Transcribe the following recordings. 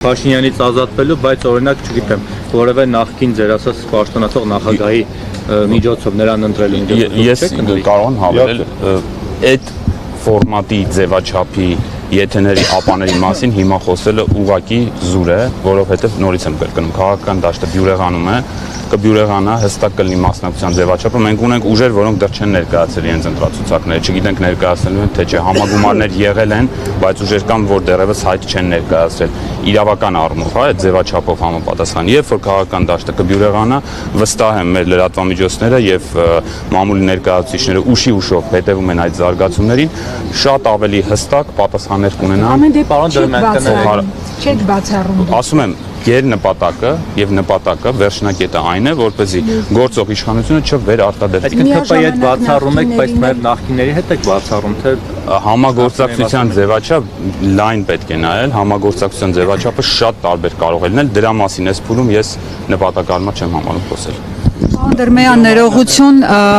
Փաշինյանից ազատվելու, բայց օրինակ չգիտեմ, որևէ նախկին ձեր ասած պաշտոնացող նախագահի միջոցով նրան ընտրելու Ես կարող եմ հավելել այդ ֆորմատի ձևաչափի եթեների ապաների մասին հիմա խոսելը ուղղակի զուր է, որովհետև նորից եմ կրկնում, քաղաքական դաշտը բյուրեղանում է, կբյուրեղանա, հստակ կլինի մասնակցության ձևաչափը, մենք ունենք ուժեր, որոնք դեռ չեն ներկայացել իրենց ընտրացուցակները, չգիտենք ներկայացնելու են թե չէ, համագումարներ եղել են, բայց ուժեր կան, որ դեռևս հայտ չեն ներկայացրել, իրավական առումով, այդ ձևաչափով համապատասխան, երբ որ քաղաքական դաշտը կբյուրեղանա, վստահ եմ մեր լրատվամիջոցները եւ մամուլի ներկայացուցիչները ուշով հետևում են այդ զարգացումներին, շատ ավելի հստակ պատասխաններ կունենան։ Ամեն դեպքում չեք բացառում։ Ասում եմ, Եր նպատակը եւ նպատակը վերջնակետը այն է, որպեսզի գործող իշխանությունը չվերարտադրվի։ Այսինքն ԿՊ-ի հետ բացառում եք, բայց մեր նախկինների հետ եք բացառում, թե համագործակցության ձևաչափ լայն պետք է նայել, համագործակցության ձևաչափը շատ տարբեր կարող է լինել, դրա մասին էս փուլում ես նպատակարարմատ չեմ համարում խոսել։ Անդրմեյան ներողություն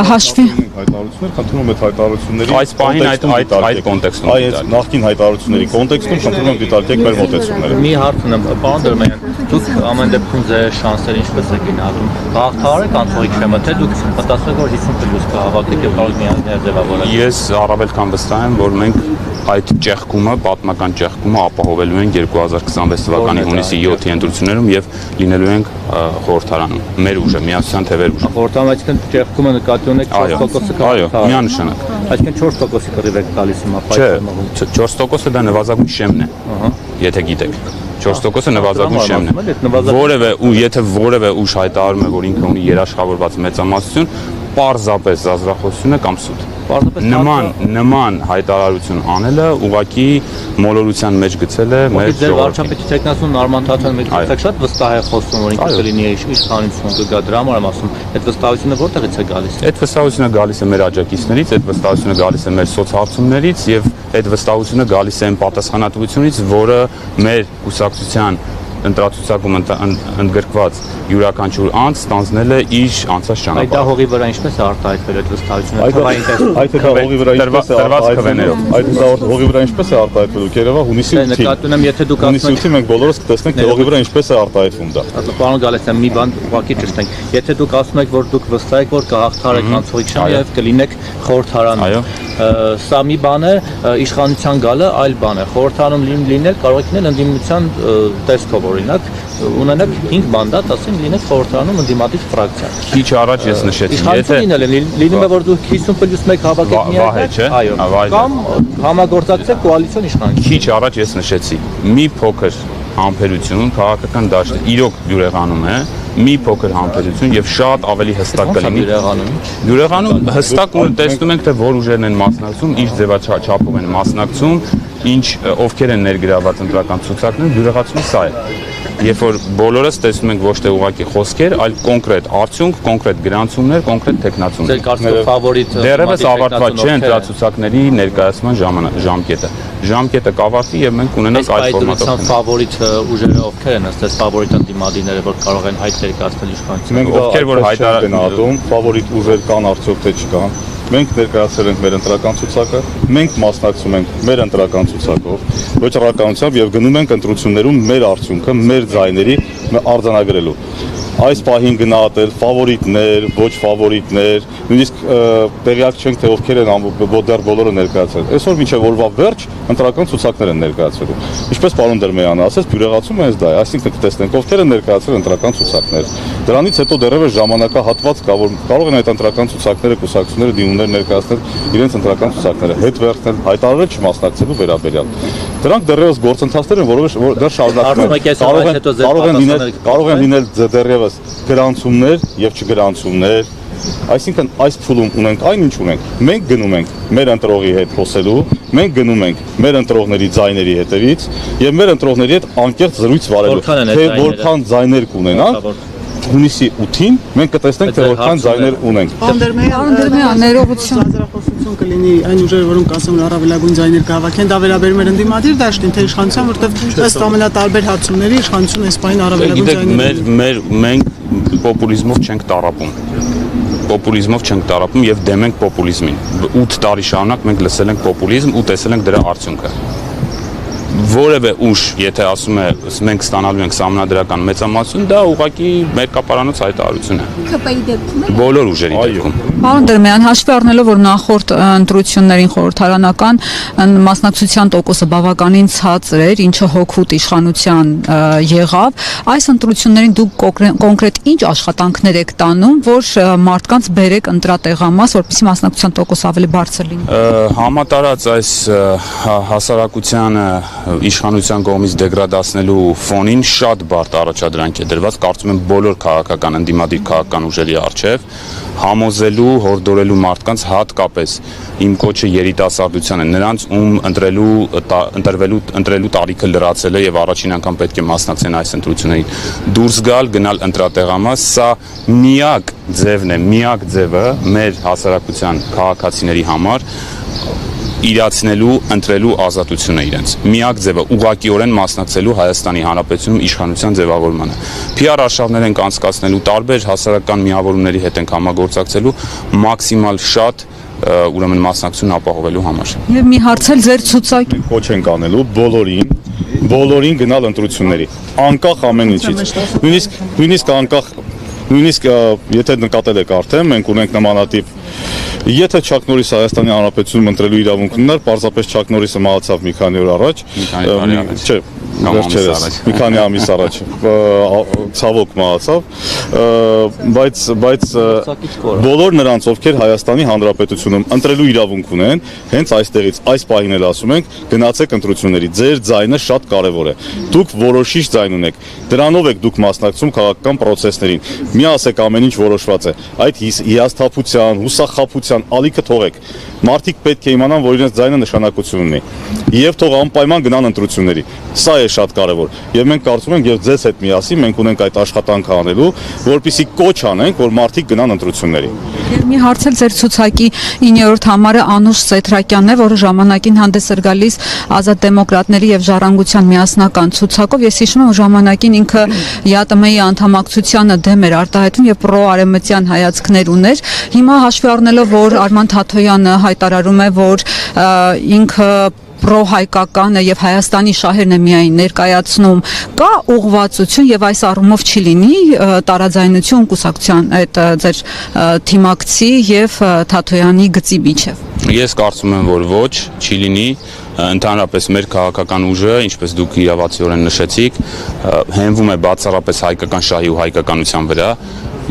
հաշվի հայտարարություններ, խնդրում եմ այդ հայտարարությունների այս պահին այդ կոնտեքստում այդ նախկին հայտարարությունների կոնտեքստում խնդրում եմ դիտարկեք մեր մոտեցումները։ մի հարց ունեմ, պարոն Դրմեյան, դուք ամեն դեպքում ձեր շանսերը ինչպես եք գնահատում։ Հաղթահարեք անցողիկ շեմը, թե դուք մտածում եք, որ 50+ կհավաքեք եւ կարող եք միանձնել ձևավորել։ Ես առավել քան վստահ եմ, որ մենք այդ ճեղքումը, պատմական ճեղքումը ապահովելու ենք 2026 թվականի հունիսի 7-ի ընտրություններում եւ լինելու ենք խորհրդարանում։ Մեր ուժը, միասնության թևեր ուժը։ Խորհրդարանում այսինքն ճեղքումը նկատի ունեք 4%-ը։ Այո, միանշանակ։ Այսինքն 4%-ի կռիվ եք տալիս հիմա պայքարում։ 4%-ը դա նվազագույն շեմն է։ Եթե գիտեք։ 4%-ը նվազագույն շեմն է։ Եթե որևէ ուժ հայտարարում է, որ ինքը ունի երաշխավորված մեծամասնություն, պարզապես զազրախոսություն է կամ սուտ։ Նման հայտարարություն անելը ուղղակի մոլորության մեջ գցել է մեր ժողովրդին։ Ձեր վարչապետի տեխնասուն Արման Թաթյանը մեծ շատ վստահ է խոսում, որ ինքը կլինի իշխանություն կգա, դրա համար եմ ասում, այդ վստահությունը որտեղից է գալիս։ Այդ վստահությունը գալիս է մեր աջակիցներից, այդ վստահությունը գալիս է մեր սոցհարցումներից եւ այդ վստահությունը գալիս է այն պատասխանատվությունից, որը մեր կուսակցության ընտրացուցակում ընդգրկված յուրաքանչյուր անձ ստանձնել է իր անցած ճանապարհը։ Այդ դա հողի վրա ինչպես է արտահայտվել այդ վստահությունը։ Այդ դա հողի վրա ինչպես է արտահայտվել։ Այդ դա հողի վրա ինչպես է արտահայտվել։ Երևա հունիսի 8-ին։ Նկատում եմ, եթե դուք ասում եք, մենք բոլորս կտեսնենք, թե հողի վրա ինչպես է արտահայտվում դա։ Պարոն Գալստյան, մի բան ուղղակի ճշտենք։ Եթե դուք ասում եք, որ դուք վստահ եք, որ կհաղթարեք անցողիկ շեմ եւ կլինեք խորհրդարանում, սա մի բան է, իշխանության գալը այլ բան է։ Խորհրդարանում լինել կարող եք լինել ընդդիմության տեսքով, օրինակ, ունենաք 5 մանդատ, ասենք լինեք խորհրդարանում ընդդիմադիր ֆրակցիա։ Քիչ առաջ ես նշեցի, եթե լինում է, որ դուք 50+1 հավաքեք միայն, այո, կամ համագործակցեք կոալիցիոն իշխանություն։ Քիչ առաջ ես նշեցի, մի փոքր համբերություն, քաղաքական դաշտը իրոք բյուրեղանում է, մի փոքր համբերություն եւ շատ ավելի հստակ կլինի։ Բյուրեղանում հստակ տեսնում ենք, թե որ ուժերն են մասնակցում, ինչ ձևաչափով են մասնակցում, ինչ ովքեր են ներգրաված ընտրական ցուցակներում, բյուրեղացումը սա է։ Երբ որ բոլորս տեսնում ենք ոչ թե ուղղակի խոսքեր, այլ կոնկրետ արդյունք, կոնկրետ գրանցումներ, կոնկրետ տեխնացումներ։ Ձեր կարծիքով ֆավորիտ դեռևս ավարտված չէ ընտրացուցակների ներկայացման ժամկետը։ Ժամկետը կավարտվի եւ մենք ունենանք այդ ֆորմատով։ Այդ ֆավորիտ ուժերը ովքեր են, ըստ ֆավորիտ ընդդիմադիրները, որ կարող են հայտ ներկայացնել իշխանությունը։ Մենք ովքեր որ հայտարարում, ֆավորիտ ուժեր կան արդյոք թե չկան։ Մենք ներկայացրել ենք մեր ընտրական ցուցակը, մենք մասնակցում ենք մեր ընտրական ցուցակով, վճռականությամբ եւ գնում ենք ընտրություններում մեր արդյունքը, մեր ձայների արձանագրելու։ Այս պահին գնահատել ֆավորիտներ, ոչ ֆավորիտներ, նույնիսկ տեղյակ չենք թե ովքեր են դեռ բոլորը ներկայացրել։ Այսօր մինչև օրվա վերջ ընտրական ցուցակներ են ներկայացրելու։ Ինչպես պարոն Դրմեյանը ասաց, բյուրեղացումը հենց դա է, այսինքն կտեսնենք ովքեր են ներկայացրել ընտրական ցուցակներ։ Դրանից հետո դեռևս ժամանակահատված կա, որ կարող են այդ ընտրական ցուցակները, կուսակցությունները դիմումներ ներկայացնել իրենց ընտրական ցուցակները, հետ վերցնել, հայտարարել չմասնակցելու վերաբերյալ։ Դրանք դեռևս գործընթացներ են, որովհետև դեռ շարունակվում են։ Կարող են լինել դեռևս գրանցումներ եւ չգրանցումներ։ Այսինքն այս փուլում ունենք այն ինչ ունենք։ Մենք գնում ենք մեր ընտրողի հետ խոսելու, մենք գնում ենք մեր ընտրողների ձայների հետևից եւ մեր ընտրողների հետ անկեղծ զրույց վարելու, թե որքան ձայներ կունենան։ Հունիսի 8-ին մենք կտեսնենք թե որքան ձայներ ունենք։ Անդրմեյան ներողություն ազատություն կլինի այն ուժերը, որոնք ասում են առավելագույն ձայներ կհավաքեն, դա վերաբերում է ընդդիմադիր դաշտին, թե իշխանության, որտեղ ըստ ամենատարբեր հարցումների իշխանությունը այս պահին առավելագույն ձայներ։ Մենք պոպուլիզմով չենք տառապում։ Պոպուլիզմով չենք տառապում եւ դեմ ենք պոպուլիզմին։ 8 տարի շարունակ մենք լսել ենք պոպուլիզմ ու տեսել ենք դրա արդյունքը։ որևէ ուժ, եթե ասում է մենք ստանալու ենք սահմանադրական մեծամասնություն, դա ուղղակի մերկապարանոց հայտարարություն է։ ԿՊ-ի դեպքում է։ Բոլոր ուժերի դեպքում։ Պարոն Դրմյան, հաշվի առնելով, որ նախորդ ընտրություններին խորհրդարանական մասնակցության տոկոսը բավականին ցածր էր, ինչը հոգուտ իշխանության եղավ, այս ընտրություններին դուք կոնկրետ ինչ աշխատանքներ եք տանում, որ մարդկանց բերեք ընտրատեղամաս, որպեսզի մասնակցության տոկոսը ավելի բարձր լինի։ Համատարած այս հասարակությանը իշխանության կողմից դեգրադացնելու ֆոնին շատ բարդ առաջադրանք է դրված, կարծում եմ բոլոր քաղաքական ընդդիմադիր քաղաքական ուժերի առջև, համոզելու, հորդորելու մարդկանց, հատկապես իմ կոչը երիտասարդության է, նրանց ում ընտրելու տարիքը լրացել է եւ առաջին անգամ պետք է մասնակցեն այս ընտրություններին, դուրս գալ, գնալ ընտրատեղամաս, սա միակ ձևն է, միակ ձևը մեր հասարակության քաղաքացիների համար իրացնելու, ընտրելու ազատությունը իրենց։ Միակ ձևը ուղղակիորեն մասնակցելու Հայաստանի Հանրապետությունում իշխանության ձևավորմանը։ PR արշավներ ենք անցկացնելու, տարբեր հասարակական միավորումների հետ ենք համագործակցելու մաքսիմալ շատ ուրեմն մասնակցություն ապահովելու համար։ Եվ մի հարց էլ ձեր ցուցակ Կոչ ենք անելու բոլորին գնալ ընտրությունների, անկախ ամեն ինչից։ Նույնիսկ եթե նկատել եք արդեն, մենք ունենք նմանատիպ Եթե Չակ Նորիսը Հայաստանի Հանրապետությունում ընտրելու իրավունք ուներ, պարզապես Չակ Նորիսը մահացավ մի քանի օր առաջ, չէ, վերջերս, մի քանի ամիս առաջ, ցավոք մահացավ, բայց բոլոր նրանց, ովքեր Հայաստանի Հանրապետությունում ընտրելու իրավունք ունեն, հենց այստեղից, այս պահին էլ ասում ենք, գնացեք ընտրությունների, ձեր ձայնը շատ կարևոր է, դուք որոշիչ ձայն ունեք, դրանով եք դուք մասնակցում քաղաքական պրոցեսներին, մի ասեք ամեն ինչ որոշված է, այդ հիասթափության, հուսախաբության ալիքը թողեք, մարդիկ պետք է իմանան, որ իրենց ձայնը նշանակություն ունի, եւ թող անպայման գնան ընտրությունների, սա է շատ կարևոր, եւ մենք կարծում ենք, եւ ձեզ հետ միասին մենք ունենք այդ աշխատանքը անելու, որպեսզի կոչ անենք, որ մարդիկ գնան ընտրությունների։ Եվ մի հարց էլ ձեր ցուցակի 9-րդ համարը Անուշ Սեթրակյանն է, որը ժամանակին հանդես էր գալիս Ազատ դեմոկրատների եւ Ժառանգության միասնական ցուցակով։ Ես հիշում եմ, ժամանակին ինքը ԵԱՏՄ-ի անդամակցությանը դեմ էր արտահայտվում եւ պրո-արևմտյան հայացքներ ուներ։ Հիմա հաշվի առնելով, որ Արման Թաթոյանը հայտարարում է, որ ինքը պրո-հայկական է եւ Հայաստանի շահերն է միայն ներկայացնում, կա ուղղվածություն եւ այս առումով չի լինի տարաձայնություն կուսակցության այդ ձեր թիմակցի եւ Թաթոյանի գծի միջև։ Ես կարծում եմ, որ ոչ, չի լինի, ընդհանրապես մեր քաղաքական ուժը, ինչպես դուք իրավացիորեն նշեցիք, հենվում է բացառապես հայկական շահի ու հայկականության վրա,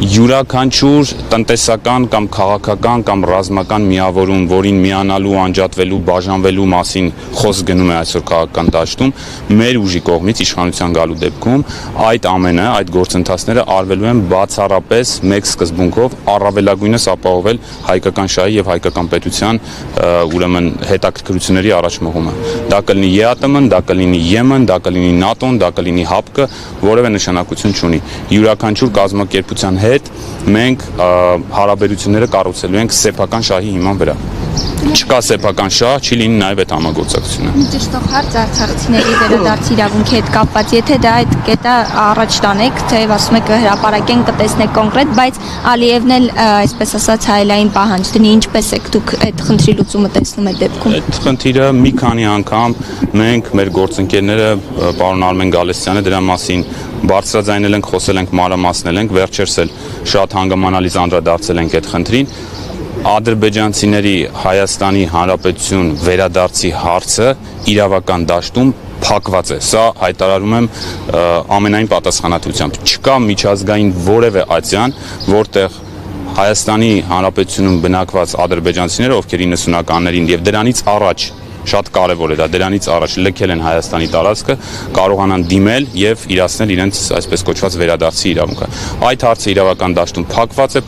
յուրաքանչյուր տնտեսական կամ քաղաքական կամ ռազմական միավորում, որին միանալու, անջատվելու, բաժանվելու մասին խոսք գնում է այսօր քաղաքական դաշտում, մեր ուժի կողմից իշխանության գալու դեպքում այդ ամենը, այդ գործընթացները արվելու են բացառապես մեկ սկզբունքով առավելագույնս ապահովել հայկական շահի եւ հայկական պետության ուրեմն հետաքրքրությունների առաջմղումը։ Դա կլինի ԵԱՏՄ-ն, դա կլինի ԵՄ-ն, դա կլինի ՆԱՏՕ-ն, դա կլինի ՀԱՊԿ-ը, որևէ նշանակություն չունի։ Յուրաքանչյուր կազմակերպության հետ մենք հարաբերությունները կառուցելու ենք սեփական շահի հիման վրա։ Չկա սեփական շահ, չի լինի նաև այդ համագործակցությունը։ Մի ճշտող հարց արցախցիների վերադարձի իրավունքի հետ կապված, եթե դա այդ կետը առաջ տանեք, թեև ասում եք հրապարակեն կտեսնեք կոնկրետ, բայց Ալիևն էլ այսպես ասած հայելային պահանջ դնի, ինչպես եք դուք այդ խնդրի լուծումը տեսնում եք դեպքում։ Այդ խնդիրը մի քանի անգամ մենք մեր գործընկերները, պարոն Արմեն Գալստյանը դրա մասին բարձրաձայնել ենք, խոսել ենք, մանրամասնել ենք, վերջերս էլ շատ հանգամանալից անդրադարձել ենք այդ խնդրին։ Ադրբեջանցիների Հայաստանի Հանրապետություն վերադարձի հարցը իրավական դաշտում փակված է։ Սա հայտարարում եմ ամենայն պատասխանատվությամբ։ Չկա միջազգային որևէ ատյան, որտեղ Հայաստանի Հանրապետությունում բնակված ադրբեջանցիները, ովքեր 90-ականներին եւ դրանից առաջ շատ կարևոր է դա, դրանից առաջ լքել են Հայաստանի տարածքը, կարողանան դիմել եւ իրացնել իրենց այսպես կոչված վերադարձի իրավունքը։ Այդ հարցը իրավական դաշտում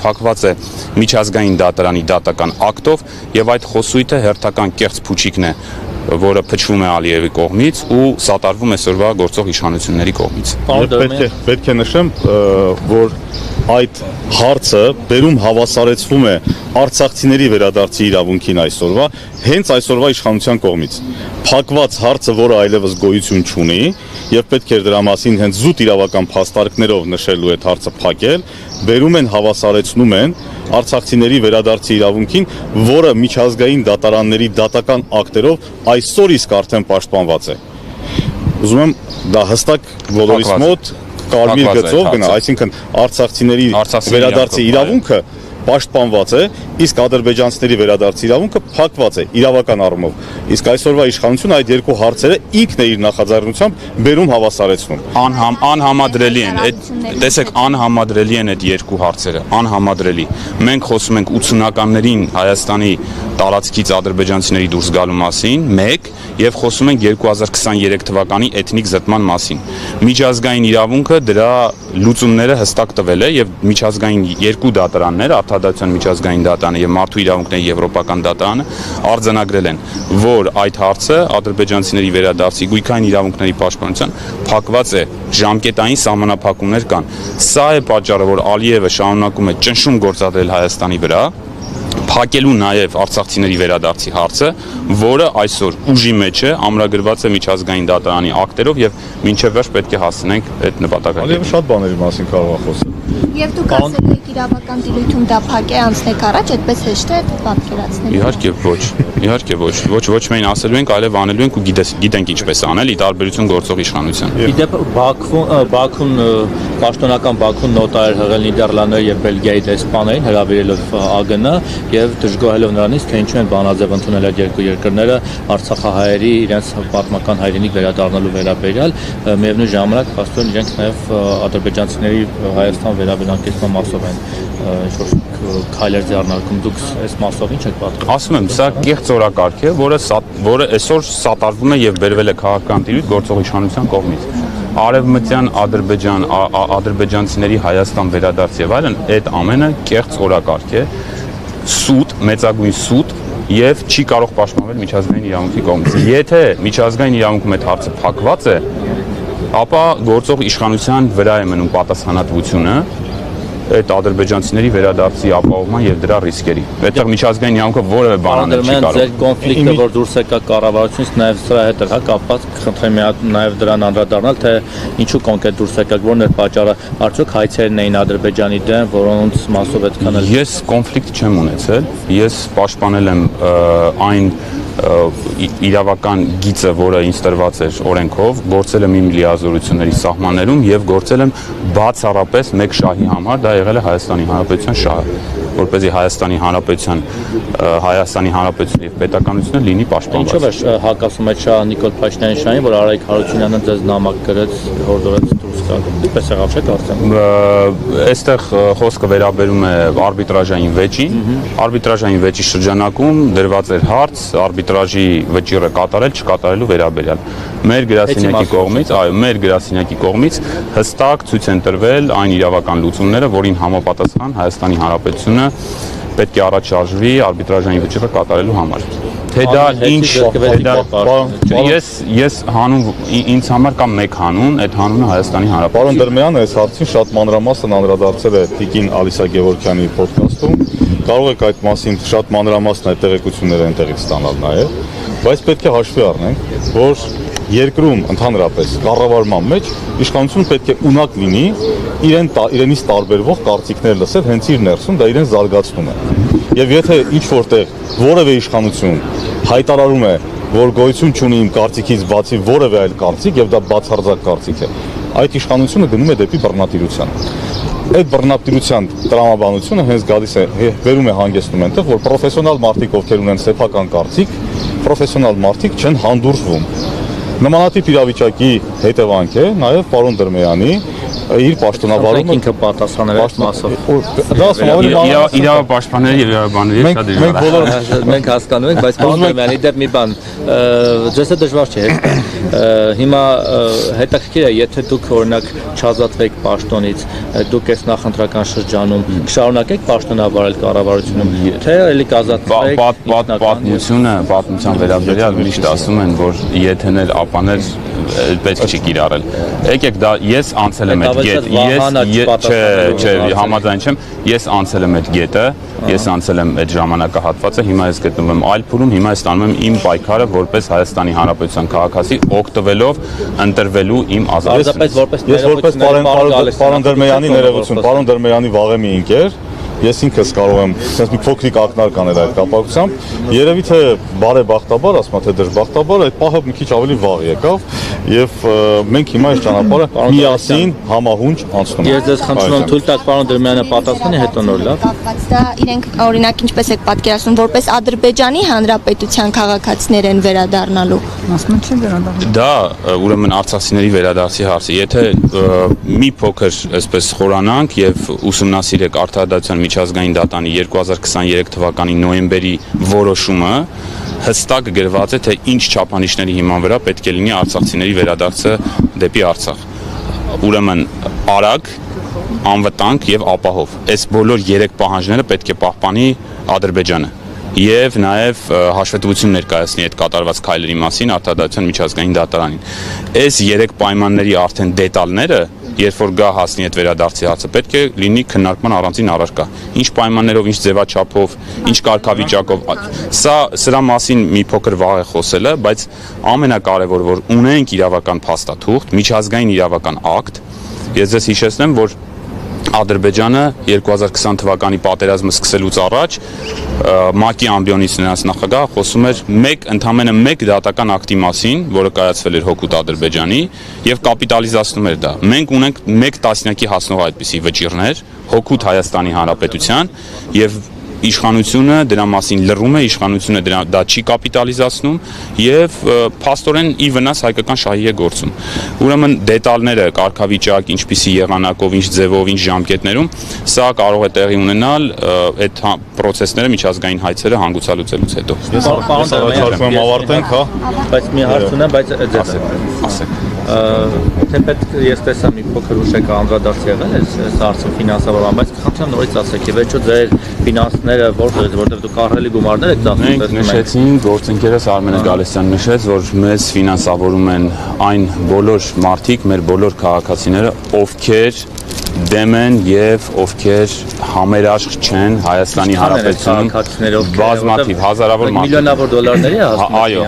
փակված է միջազգային դատարանի դատական ակտով եւ այդ խոսույթը հերթական կեղծ փուչիկն է, որը փչվում է Ալիևի կողմից ու սատարվում այսօրվա գործող իշխանությունների կողմից։ Պետք է նշեմ, որ այդ հարցը բերում հավասարեցվում է արցախցիների վերադարձի իրավունքին այսօրվա, հենց այսօրվա իշխանության կողմից։ Փակված հարցը, որը այլևս գոյություն չունի, եւ պետք է դրա մասին հենց զուտ իրավական փաստարկներով նշելու այդ հարցը փակել, բերում են հավասարեցնում են արցախցիների վերադարձի իրավունքին, որը միջազգային դատարանների դատական ակտերով այսօր իսկ արդեն պաշտպանված է։ ուզում եմ դա հստակ բոլորիս մոտ կարմիր գծով գնա, այսինքն արցախցիների վերադարձի իրավունքը պաշտպանված է, իսկ ադրբեջանցիների վերադարձի իրավունքը փակված է իրավական առումով։ Իսկ այսօրվա իշխանությունը այդ երկու հարցերը ինքն է իր նախաձեռնությամբ բերում հավասարեցնում։ Անհամադրելի են, տեսեք, անհամադրելի են այդ երկու հարցերը, անհամադրելի։ Մենք խոսում ենք 80-ականներին Հայաստանի տարածքից ադրբեջանցիների դուրս գալու մասին, մեկ, եւ խոսում ենք 2023 թվականի էթնիկ զտման մասին։ Միջազգային իրավունքը դրա լուծումները հստակ տվել է եւ միջազգային երկու դատարաններ, Արտադատության միջազգային դատարանը եւ Մարդու իրավունքների եվրոպական դատարանը արձանագրել են, որ այդ հարցը ադրբեջանցիների վերադարձի գույքային իրավունքների պաշտպանության փակված է, ժամկետային սահմանափակումներ կան։ Սա է պատճառը, որ Ալիևը շարունակում է ճնշում գործադրել Հայաստանի վրա, փակելու նաև արցախցիների վերադարձի հարցը, որը այսօր ուժի մեջ է, ամրագրված է միջազգային դատարանի ակտերով եւ մինչեւ վերջ պետք է հասնենք այդ նպատակին։ Ալիևը շատ բաների մասին կարող է խոսել։ Եվ դուք ասել եք իրավական դիրույթում դա փակ է, անցնեք առաջ, այդպես հեշտ է պատկերացնել։ Իհարկե ոչ, ոչ միայն ասելու ենք, այլև անելու ենք ու գիտենք ինչպես անել, ի տարբերություն գործող իշխանության։ Իդեպ Բաքուն պաշտոնական Բաքուն նոտա էր հղել Նիդերլանդների եւ Բելգիայի դեսպաներին հրավիրելով ԱԳՆ եւ դժգոհելով նրանից, թե ինչու են բանաձև ընդունել այդ երկու երկրները Արցախահայերի իրենց պատմական հայրենիք վերադառնալու վերաբերյալ, միևնույն ժամանակ փաստորեն իրենք նաեւ ադրբեջանցիների Հայաստան վերաբնակեցման մասով են ինչ-որ քայլեր ձեռնարկում։ Դուք այս մասով ինչ եք պատկերացնում։ Ասում եմ, սա կեղծ օրակարգ է, որը այսօր սատարվում է եւ բերվել է քաղաքական տիրույթ գործող իշխանության կողմից։ Արևմտյան ադրբեջանցիների Հայաստան վերադարձ եւ այլն, այդ ամենը կեղծ օրակարգ է, սուտ, մեծագույն սուտ եւ չի կարող պաշտպանվել միջազգային իրավունքի կողմից։ Եթե միջազգային իրավունքում այդ հարցը փակված է, ապա գործող իշխանության վրա է մնում պատասխանատվությունը այդ ադրբեջանցիների վերադարձի ապահովման եւ դրա ռիսկերի։ Այդտեղ միջազգային իրավունքը որևէ բան անել չի կարող։ Ձեր կոնֆլիկտը, որ դուրս եկա կառավարությունից, նաեւ սրա հետ է կապված, խնդրեմ նաեւ դրան անդրադառնալ, թե ինչու կոնկրետ դուրս եկաք, որն էր պատճառը, արդյոք հայցերն էին Ադրբեջանի դեմ, որոնց մասով այդքան էլ։ Ես կոնֆլիկտ չեմ ունեցել, ես պաշտպանել եմ այն իրավական գիծը, որը ինձ տրված էր օրենքով, գործել եմ իմ լիազորությունների սահմաններում եւ գործել եմ բացառապես մեկ շահի համար, դա եղել է Հայաստանի Հանրապետության շահը, որպեսզի Հայաստանի Հանրապետությունը եւ պետականությունը լինի պաշտպանված։ Ինչով է հակասում այդ շահը Նիկոլ Փաշինյանի շահին, որ Արայք Հարությունյանը ձեզ նամակ գրեց, հորդորեց դուրս գալ։ Դուպես եղավ չէ՞ կարծեմ։ Այստեղ խոսքը վերաբերում է արբիտրաժային վեճին։ Արբիտրաժային վեճի շրջանակում դրված էր հարց արբիտրաժի վճիռը կատարել չկատարելու վերաբերյալ։ Մեր գրասենյակի կողմից հստակ ցույց են տրվել այն իրավական լուծումները, որին համապատասխան Հայաստանի Հանրապետությունը պետք է առաջ շարժվի արբիտրաժային վճիռը կատարելու համար։ Թե դա ինչ, ես հանուն ինձ համար կամ մեկ հանուն, այդ հանունը Հայաստանի Հանրապետություն։ Պարոն Դրմյանը այս հարցին շատ մանրամասն անդրադարձել է Տիկին Ալիսա Գևորգյանի ոդքասթում։ Կարող եք այդ մասին շատ մանրամասն այդ տեղեկությունները այնտեղից ստանալ նաև, բայց պետք է հաշվի առնենք, որ երկրում ընդհանրապես կառավարման մեջ իշխանությունը պետք է ունակ լինի իրենից տարբերվող կարծիքներ լսել հենց իր ներսում, դա իրեն զարգացնում է։ Եվ եթե ինչ որտեղ որևէ իշխանություն հայտարարում է, որ գոյություն չունի իմ կարծիքից բացի որևէ այլ կարծիք եւ դա բացարձակ կարծիք է, այդ իշխանությունը գնում է դեպի բռնատիրության։ Այդ բռնատիրության տրամաբանությունը հենց գալիս է վերում է հանգեցնում այնտեղ, որ պրոֆեսիոնալ մարդիկ, ովքեր ունեն սեփական կարծիք, պրոֆեսիոնալ մարդիկ չեն հանդուրժվում։ Նմանատիպ իրավիճակի հետևանք է նաև պարոն Դրմյանի իր պաշտոնավարումը ինքը պատասխանել է մասով։ Դա ասում ավելի իրավապաշտպանների եւ իրավաբանների շատ դժվար է։ Մենք հասկանում ենք, բայց պարոն Դրմյանի դեպ մի բան, ձեզ է դժվար չէ։ Հիմա հետաքրքիր է, եթե դուք օրինակ չազատվեք պաշտոնից, դուք այս նախընտրական շրջանում կշարունակեք պաշտոնավարել կառավարությունում, թե էլի կազատվեք։ Պատմության վերաբերյալ միշտ ասում են, որ եթեներ ապաներ պետք չի կիրառել։ Եկեք դա ես անցել եմ այդ գետը, համաձայն չեմ, ես անցել եմ այդ գետը, ես անցել եմ այդ ժամանակահատվածը, հիմա ես գտնվում եմ այլ փուլում, հիմա ես ստանում եմ իմ պայքարը որպես Հայաստանի Հանրապետության քաղաքացի, օգտվելով ընտրվելու իմ ազատությունը։ Ես որպես պարոն Դրմյանի ներողություն, պարոն Դրմյանի վաղեմի ընկեր, ես ինքս կարող եմ sense մի փոքրիկ ակնարկ անել այդ կապակցությամբ, երևի թե բարեբախտաբար, ասում եմ թե դժբախտաբար, այդ պահը մի քիչ ավելի վաղ եկավ եւ մենք հիմա այս ճանապարհը միասին համահունչ անցնում ենք։ Ես ձեզ խնդրում եմ թույլ տաք պարոն Դրմյանը պատասխանի, հետո նոր լավ։ Կապված դա իրենք օրինակ ինչպես եք պատկերացնում, որպես Ադրբեջանի Հանրապետության քաղաքացիներ են վերադառնալու։ Ասում չի վերադառնալու։ Դա ուրեմն արցախցիների վերադարձի հարցը։ Եթե մի փոքր այսպես խորանանք եւ ուսումնասիրեք Արտադրության միջազգային դատանի 2023 թվականի նոյեմբերի որոշումը, հստակ գրված է, թե ինչ չափանիշների հիման վրա պետք է լինի արցախցիների վերադարձը դեպի Արցախ։ Ուրեմն արագ, անվտանգ եւ ապահով։ Այս բոլոր 3 պահանջները պետք է պահպանի Ադրբեջանը եւ նաեւ հաշվետվություն ներկայացնի այդ կատարված քայլերի մասին Արտադրության միջազգային դատարանին։ Այս 3 պայմանների արդեն դետալները, երբ որ գա հասնի այդ վերադարձի հարցը, պետք է լինի քննարկման առանձին առարկա։ Ինչ պայմաններով, ինչ ձևաչափով, ինչ կարգավիճակով, սրա մասին մի փոքր վաղ է խոսելը, բայց ամենակարևորը, որ ունենք իրավական փաստաթուղթ, միջազգային իրավական ակտ, ես ձեզ հիշեցնեմ, որ Ադրբեջանը 2020 թվականի պատերազմը սկսելուց առաջ ՄԱԿ-ի ամբիոնից նրանց նախագահը խոսում էր ընդամենը մեկ դատական ակտի մասին, որը կայացվել էր հօգուտ Ադրբեջանի եւ կապիտալիզացնում էր դա։ Մենք ունենք 1 տասնյակի հասնող այդպիսի վճիռներ հօգուտ Հայաստանի Հանրապետության եւ իշխանությունը դրա մասին լռում է, իշխանությունը դա չի կապիտալիզացնում եւ փաստորեն ի վնաս հայկական շահի է գործում։ Ուրեմն դետալները, կարգավիճակ, ինչպիսի եղանակով, ինչ ձևով, ինչ ժամկետներում, սա կարող է տեղի ունենալ այդ process-ները միջազգային հայցերը հանգուցալուծելուց հետո։ Ես առաջարկում եմ ավարտենք, հա։ Բայց մի հարց ունեմ, բայց ձեզ ասեք։ Թե պետք ես տեսա մի փոքր ուշ եք անդրադարձ եղել այս հարցը ֆինանսավորման, բայց խնդրեմ նորից ասեք, եւ վերջո ձեր ֆինանսները որտեղ դուք ահռելի գումարներ եք ծախսում։ Մենք նշեցինք, գործընկերս Արմենը Գալստյան նշեց, որ մեզ ֆինանսավորում են այն բոլոր մարդիկ, մեր բոլոր քաղաքացիները, ովքեր դեմ են եւ ովքեր համերաշխ չեն Հայաստանի Հանրապետությունում, բազմաթիվ հազարավոր մարդիկ, միլիոնավոր դոլարների է հասնում։ Այո,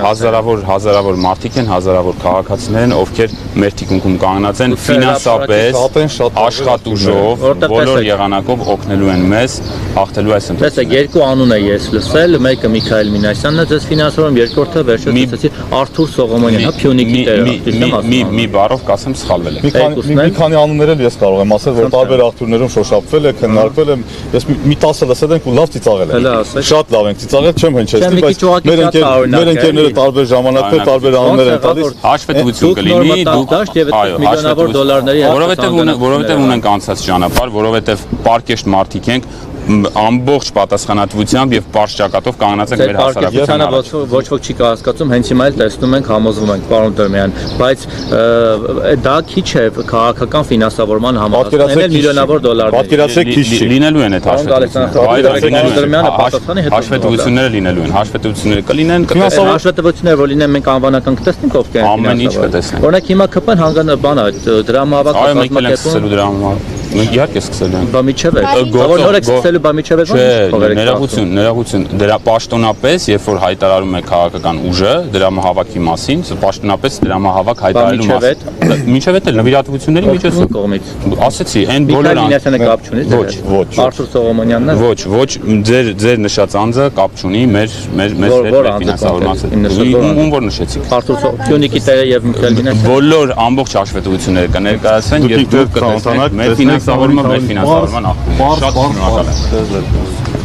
հազարավոր մարդիկ են, հազարավոր քաղաքացիներ են, ովքեր մեր թիկունքում կանգնած են ֆինանսապես, աշխատուժով, բոլոր եղանակով օգնելու են մեզ հաղթելու այս ընթացքը։ Տեսեք, 2 անուն է ես լսել, մեկը Միքայել Մինասյանն է, ձեզ ֆինանսավորում, երկրորդը վերջերս լսեցի Արթուր Սողոմոնյանն, հա, Փյունիկի տերը։ Մի բառով կասեմ սխալվել է։ Մի քանի անուններ էլ ես կարող եմ ասել, որ տարբեր աղբյուրներում շոշափվել է, քննարկվել է, ես մի 10 լսել ենք ու լավ ծիծաղել են։ Շատ լավ ենք ծիծաղել, չեմ հնչեցնի, բայց մեր ընկերները տարբեր ժամանակներ, տարբեր անուններ են տալիս։ Հաշվետվություն կլինի, դուք միլիոնավոր դոլարների որովհետև ունենք անցած ճանապարհ, որովհետև պարկեշտ մարդիկ ենք, ամբողջ պատասխանատվությամբ եւ པարզ ճակատով կանգնած ենք մեր հասարակությանը։ Ոչ ոք չի կհասկացում, հենց հիմա էլ տեսնում ենք, համոզվում ենք, պարոն Դրմյան, բայց դա քիչ է քաղաքական ֆինանսավորման համակարգել միլիոնավոր դոլարներ։ Պատկերացրեք քիչ չի։ Լինելու են այդ հաշվետվությունները լինելու են, հաշվետվությունները կլինեն, հաշվետվությունները որ լինեն մենք անվանական կտեսնենք ովքեր են։ Ամեն ինչ կտեսնենք։ Օրինակ հիմա ԿՊ-ն հանգան բանը դրամահավաք կազմակերպում։ Մենք իհարկե սկսելու ենք։ Բա միջև է։ Նոր եք սկսելու բա միջև է։ Ներողություն, դրա պաշտոնապես, երբ որ հայտարարում է քաղաքական ուժը դրամահավաքի մասին, պաշտոնապես դրամահավաք հայտարարելու մասին։ Միջև է նվիրատվությունների միջոցով կողմից։ Ասեցի, այն բոլոր Մինասյանը կապ չունի։ Ոչ։ Արթուր Սողոմոնյանն է։ Ոչ, ձեր նշած անձը կապ չունի մեր ֆինանսավորման հետ։ Ում որ նշեցիք։ Արթուր Փյունիկի տերը եւ Միքայել Մինասյանը։ Բոլոր ամբողջ հաշվետվությունները կներկայացվեն եւ դուք կտեսնեք մեր ֆինանսավորումը, մեր ֆինանսավորման աղբյուրը։ Շատ շնորհակալ եմ։